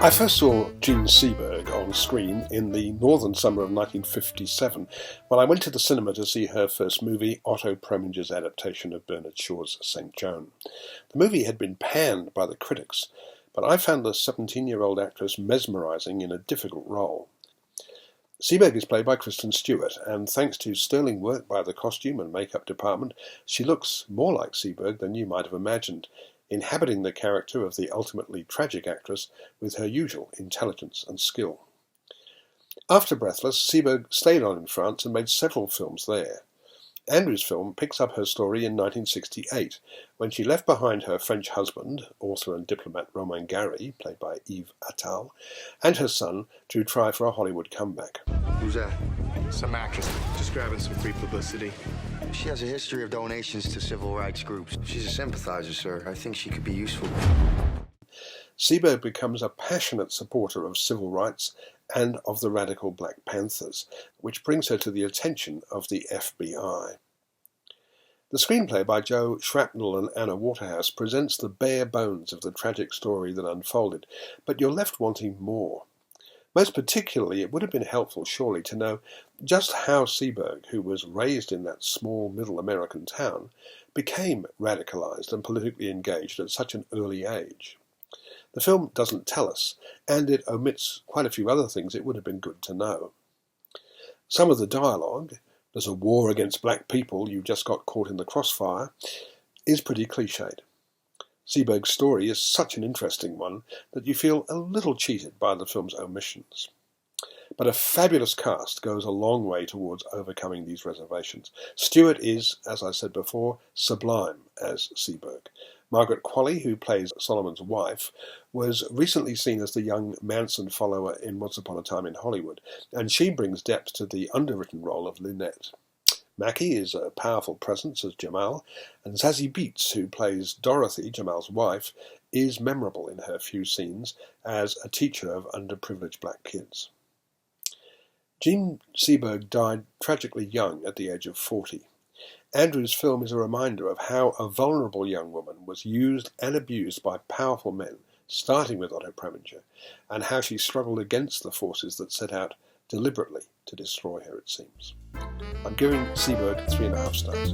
I first saw Jean Seberg on screen in the northern summer of 1957 when I went to the cinema to see her first movie, Otto Preminger's adaptation of Bernard Shaw's St. Joan. The movie had been panned by the critics, but I found the 17-year-old actress mesmerising in a difficult role. Seberg is played by Kristen Stewart, and thanks to sterling work by the costume and makeup department, she looks more like Seberg than you might have imagined, inhabiting the character of the ultimately tragic actress with her usual intelligence and skill. After Breathless, Seberg stayed on in France and made several films there. Andrew's film picks up her story in 1968, when she left behind her French husband, author and diplomat Romain Gary, played by Yves Attal, and her son to try for a Hollywood comeback. Who's that? Some actress, just grabbing some free publicity. She has a history of donations to civil rights groups. She's a sympathizer, sir. I think she could be useful. Seberg becomes a passionate supporter of civil rights and of the radical Black Panthers, which brings her to the attention of the FBI. The screenplay by Joe Shrapnel and Anna Waterhouse presents the bare bones of the tragic story that unfolded, but you're left wanting more. Most particularly, it would have been helpful, surely, to know just how Seberg, who was raised in that small middle American town, became radicalized and politically engaged at such an early age. The film doesn't tell us, and it omits quite a few other things it would have been good to know. Some of the dialogue, "There's a war against black people, you just got caught in the crossfire," is pretty cliched. Seberg's story is such an interesting one that you feel a little cheated by the film's omissions. But a fabulous cast goes a long way towards overcoming these reservations. Stewart is, as I said before, sublime as Seberg. Margaret Qualley, who plays Solomon's wife, was recently seen as the young Manson follower in Once Upon a Time in Hollywood, and she brings depth to the underwritten role of Lynette. Mackie is a powerful presence as Jamal, and Zazie Beetz, who plays Dorothy, Jamal's wife, is memorable in her few scenes as a teacher of underprivileged black kids. Jean Seberg died tragically young at the age of 40. Andrew's film is a reminder of how a vulnerable young woman was used and abused by powerful men, starting with Otto Preminger, and how she struggled against the forces that set out deliberately to destroy her, it seems. I'm giving Seberg 3.5 stars.